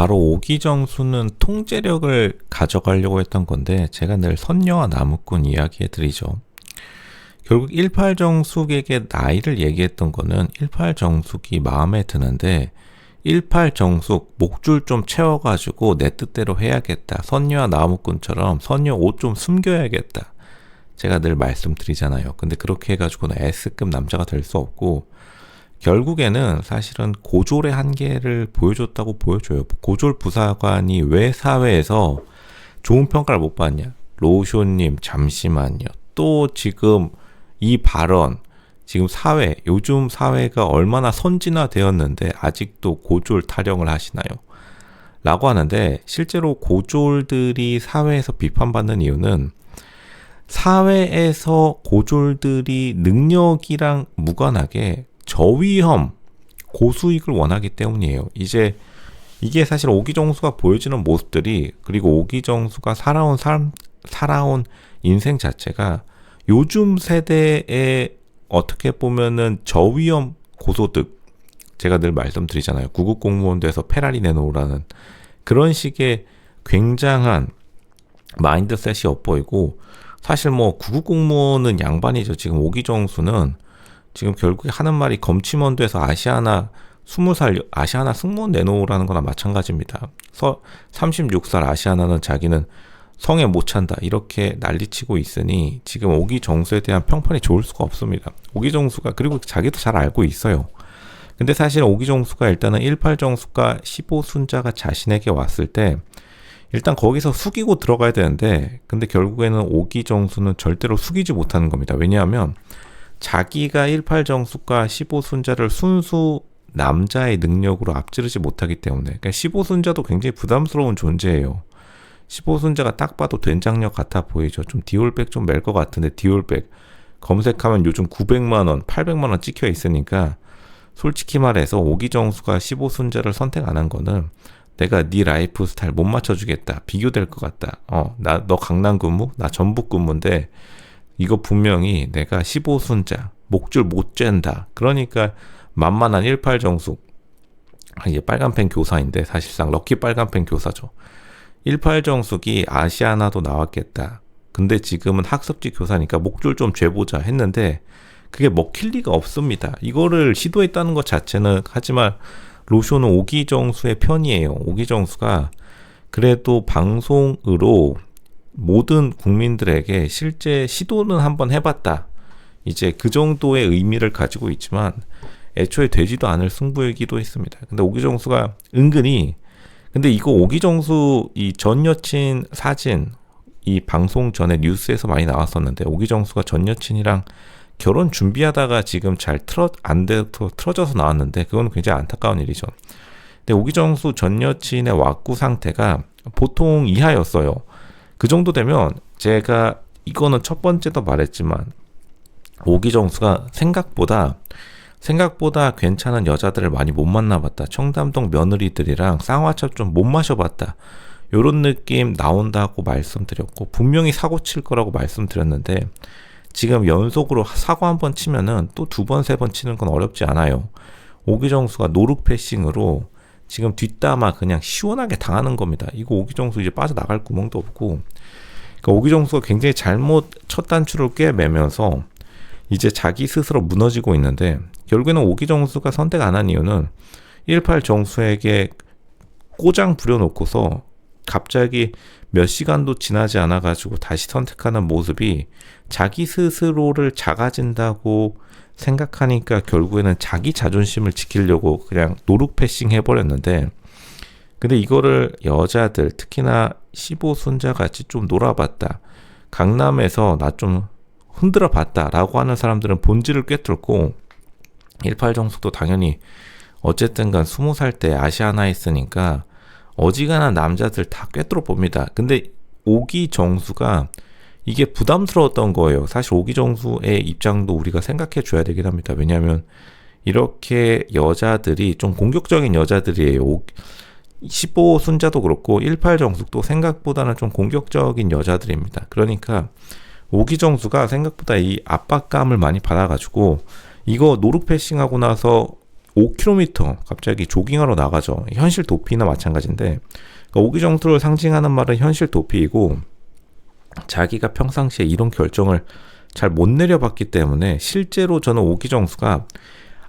바로 오기정수는 통제력을 가져가려고 했던 건데 제가 늘 선녀와 나무꾼 이야기해드리죠. 결국 18정숙에게 나이를 얘기했던 거는 18정숙이 마음에 드는데 18정숙 목줄 좀 채워가지고 내 뜻대로 해야겠다. 선녀와 나무꾼처럼 선녀 옷 좀 숨겨야겠다. 제가 늘 말씀드리잖아요. 근데 그렇게 해가지고는 S급 남자가 될 수 없고 결국에는 사실은 고졸의 한계를 보여줬다고 보여줘요. 고졸 부사관이 왜 사회에서 좋은 평가를 못 받냐? 로쇼님 잠시만요. 또 지금 이 발언, 지금 요즘 사회가 얼마나 선진화되었는데 아직도 고졸 타령을 하시나요? 라고 하는데 실제로 고졸들이 사회에서 비판받는 이유는 사회에서 고졸들이 능력이랑 무관하게 저위험, 고수익을 원하기 때문이에요. 이게 사실 오기정수가 보여주는 모습들이, 그리고 오기정수가 살아온 인생 자체가 요즘 세대의 어떻게 보면은 저위험 고소득, 제가 늘 말씀드리잖아요. 구급 공무원도에서 페라리 내놓으라는 그런 식의 굉장한 마인드셋이 엇보이고, 사실 뭐 구급 공무원은 양반이죠. 지금 오기정수는 지금 결국에 하는 말이 검침원도에서 아시아나 20살 아시아나 승무원 내놓으라는 거나 마찬가지입니다. 36살 아시아나는 자기는 성에 못 찬다 이렇게 난리치고 있으니 지금 오기정수에 대한 평판이 좋을 수가 없습니다. 오기정수가, 그리고 자기도 잘 알고 있어요. 근데 사실 오기정수가 일단은 18정수가 15순자가 자신에게 왔을 때 일단 거기서 숙이고 들어가야 되는데, 근데 결국에는 오기정수는 절대로 숙이지 못하는 겁니다. 왜냐하면 자기가 18정수과 15순자를 순수 남자의 능력으로 앞지르지 못하기 때문에. 그러니까 15순자도 굉장히 부담스러운 존재예요. 15순자가 딱 봐도 된장녀 같아 보이죠. 좀 디올백 좀 멜 것 같은데, 디올백 검색하면 요즘 900만원, 800만원 찍혀 있으니까 솔직히 말해서 오기정수가 15순자를 선택 안 한 거는 내가 네 라이프 스타일 못 맞춰주겠다, 비교될 것 같다, 너 강남 근무, 나 전북 근무인데 이거 분명히 내가 15순자 목줄 못 잰다. 그러니까 만만한 18정숙, 이게 빨간펜 교사인데 사실상 럭키 빨간펜 교사죠. 18정숙이 아시아나도 나왔겠다. 근데 지금은 학습지 교사니까 목줄 좀 죄보자 했는데 그게 먹힐 리가 없습니다. 이거를 시도했다는 것 자체는, 하지만 로쇼는 오기정수의 편이에요. 오기정수가 그래도 방송으로 모든 국민들에게 실제 시도는 한번 해봤다, 이제 그 정도의 의미를 가지고 있지만 애초에 되지도 않을 승부이기도 했습니다. 근데 오기정수가 은근히, 근데 이거 오기정수 이 전 여친 사진, 이 방송 전에 뉴스에서 많이 나왔었는데 오기정수가 전 여친이랑 결혼 준비하다가 지금 안 돼서 틀어져서 나왔는데 그건 굉장히 안타까운 일이죠. 근데 오기정수 전 여친의 왁구 상태가 보통 이하였어요. 그 정도 되면, 제가 이거는 첫 번째도 말했지만 오기정수가 생각보다 괜찮은 여자들을 많이 못 만나봤다. 청담동 며느리들이랑 쌍화차 좀 못 마셔봤다. 요런 느낌 나온다고 말씀드렸고, 분명히 사고 칠 거라고 말씀드렸는데 지금 연속으로 사고 한 번 치면은 또 두 번, 세 번 치는 건 어렵지 않아요. 오기정수가 노룩 패싱으로 지금 뒷담화 그냥 시원하게 당하는 겁니다. 이거 오기정수 이제 빠져나갈 구멍도 없고, 그러니까 오기정수가 굉장히 잘못 첫 단추를 꿰매면서 이제 자기 스스로 무너지고 있는데, 결국에는 오기정수가 선택 안 한 이유는 18정수에게 꼬장 부려놓고서 갑자기 몇 시간도 지나지 않아 가지고 다시 선택하는 모습이 자기 스스로를 작아진다고 생각하니까 결국에는 자기 자존심을 지키려고 그냥 노룩 패싱 해버렸는데, 근데 이거를 여자들, 특히나 15순자 같이 좀 놀아봤다, 강남에서 나 좀 흔들어 봤다 라고 하는 사람들은 본질을 꿰뚫고, 18정숙도 당연히 어쨌든 간 20살 때 아시아나 있으니까 어지간한 남자들 다 꿰뚫어 봅니다. 근데 오기정수가 이게 부담스러웠던 거예요. 사실 오기정수의 입장도 우리가 생각해 줘야 되긴 합니다. 왜냐하면 이렇게 여자들이 좀 공격적인 여자들이에요. 15순자도 그렇고 18정숙도 생각보다는 좀 공격적인 여자들입니다. 그러니까 오기정수가 생각보다 이 압박감을 많이 받아가지고, 이거 노룩 패싱하고 나서 5km 갑자기 조깅하러 나가죠. 현실 도피나 마찬가지인데, 그러니까 오기정수를 상징하는 말은 현실 도피이고, 자기가 평상시에 이런 결정을 잘 못 내려봤기 때문에 실제로 저는 오기정수가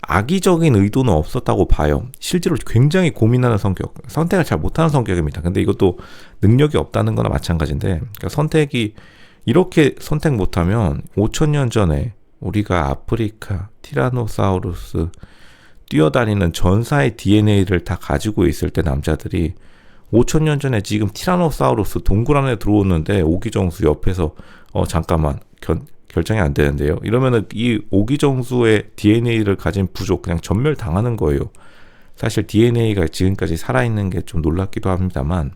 악의적인 의도는 없었다고 봐요. 실제로 굉장히 고민하는 성격, 선택을 잘 못하는 성격입니다. 근데 이것도 능력이 없다는 거나 마찬가지인데, 그러니까 선택이 이렇게 선택 못하면 5,000년 전에 우리가 아프리카 티라노사우루스 뛰어다니는 전사의 DNA를 다 가지고 있을 때 남자들이 5,000년 전에 지금 티라노사우루스 동굴 안에 들어오는데 오기정수 옆에서 잠깐만 결정이 안 되는데요. 이러면은 이 오기정수의 DNA를 가진 부족 그냥 전멸 당하는 거예요. 사실 DNA가 지금까지 살아있는 게 좀 놀랍기도 합니다만,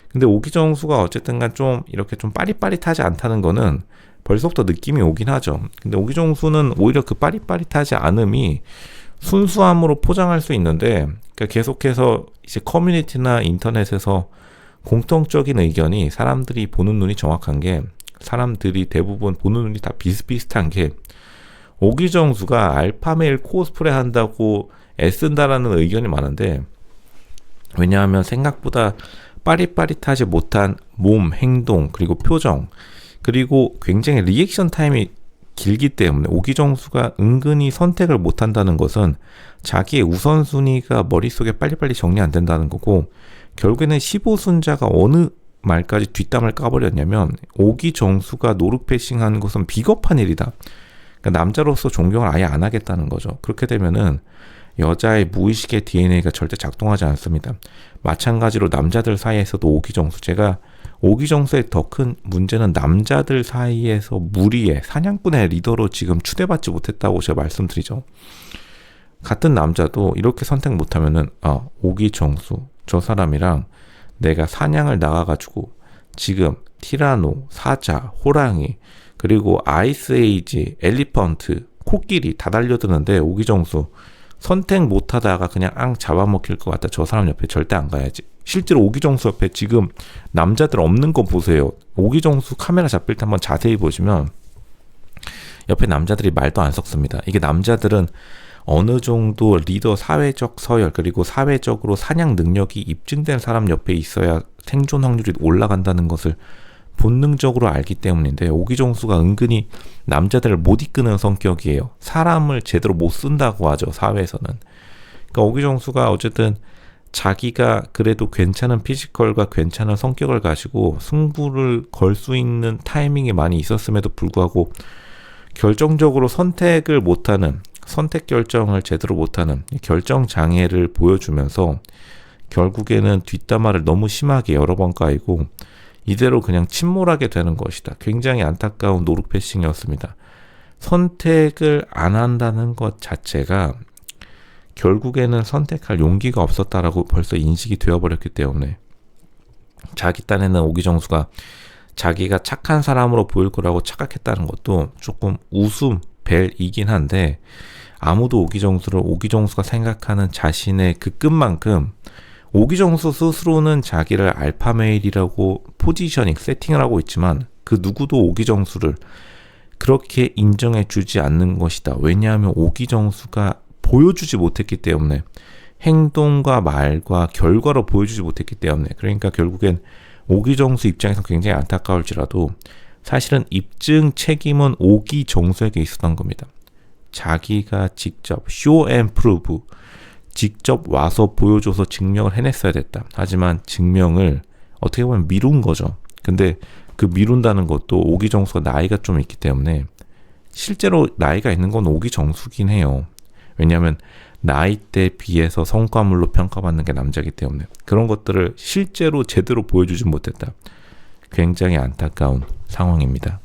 근데 오기정수가 어쨌든 간 좀 이렇게 좀 빠릿빠릿하지 않다는 거는 벌써부터 느낌이 오긴 하죠. 근데 오기정수는 오히려 그 빠릿빠릿하지 않음이 순수함으로 포장할 수 있는데, 그러니까 계속해서 이제 커뮤니티나 인터넷에서 공통적인 의견이, 사람들이 보는 눈이 정확한 게, 사람들이 대부분 보는 눈이 다 비슷비슷한 게, 오기정수가 알파메일 코스프레 한다고 애쓴다라는 의견이 많은데, 왜냐하면 생각보다 빠릿빠릿하지 못한 몸, 행동, 그리고 표정, 그리고 굉장히 리액션 타임이 길기 때문에 오기정수가 은근히 선택을 못한다는 것은 자기의 우선순위가 머릿속에 빨리빨리 정리 안 된다는 거고, 결국에는 15순자가 어느 말까지 뒷담을 까버렸냐면 오기정수가 노루패싱하는 것은 비겁한 일이다. 그러니까 남자로서 존경을 아예 안 하겠다는 거죠. 그렇게 되면은 여자의 무의식의 DNA가 절대 작동하지 않습니다. 마찬가지로 남자들 사이에서도 오기정수, 제가 오기정수의 더 큰 문제는 남자들 사이에서 무리의 사냥꾼의 리더로 지금 추대받지 못했다고 제가 말씀드리죠. 같은 남자도 이렇게 선택 못하면은 오기정수 저 사람이랑 내가 사냥을 나가가지고 지금 티라노, 사자, 호랑이, 그리고 아이스에이지, 엘리펀트, 코끼리 다 달려드는데 오기정수 선택 못하다가 그냥 잡아먹힐 것 같다. 저 사람 옆에 절대 안 가야지. 실제로 오기정수 옆에 지금 남자들 없는 거 보세요. 오기정수 카메라 잡힐 때 한번 자세히 보시면 옆에 남자들이 말도 안 섞습니다. 이게 남자들은 어느 정도 리더 사회적 서열, 그리고 사회적으로 사냥 능력이 입증된 사람 옆에 있어야 생존 확률이 올라간다는 것을 본능적으로 알기 때문인데, 오기정수가 은근히 남자들을 못 이끄는 성격이에요. 사람을 제대로 못 쓴다고 하죠, 사회에서는. 그러니까 오기정수가 어쨌든 자기가 그래도 괜찮은 피지컬과 괜찮은 성격을 가지고 승부를 걸 수 있는 타이밍이 많이 있었음에도 불구하고 결정적으로 선택을 못하는, 선택 결정을 제대로 못하는 결정 장애를 보여주면서 결국에는 뒷담화를 너무 심하게 여러 번 까이고 이대로 그냥 침몰하게 되는 것이다. 굉장히 안타까운 노루패싱이었습니다. 선택을 안 한다는 것 자체가 결국에는 선택할 용기가 없었다라고 벌써 인식이 되어버렸기 때문에, 자기 딴에는 오기정수가 자기가 착한 사람으로 보일 거라고 착각했다는 것도 조금 벨이긴 한데, 아무도 오기정수가 생각하는 자신의 그 끝만큼 오기정수 스스로는 자기를 알파메일이라고 포지셔닝, 세팅을 하고 있지만 그 누구도 오기정수를 그렇게 인정해 주지 않는 것이다. 왜냐하면 오기정수가 보여주지 못했기 때문에, 행동과 말과 결과로 보여주지 못했기 때문에. 그러니까 결국엔 오기정수 입장에서 굉장히 안타까울지라도 사실은 입증 책임은 오기정수에게 있었던 겁니다. 자기가 직접 show and prove, 직접 와서 보여줘서 증명을 해냈어야 됐다. 하지만 증명을 어떻게 보면 미룬 거죠. 근데 그 미룬다는 것도 오기정수가 나이가 좀 있기 때문에, 실제로 나이가 있는 건 오기정수긴 해요. 왜냐하면 나이대에 비해서 성과물로 평가받는 게 남자이기 때문에 그런 것들을 실제로 제대로 보여주지 못했다. 굉장히 안타까운 상황입니다.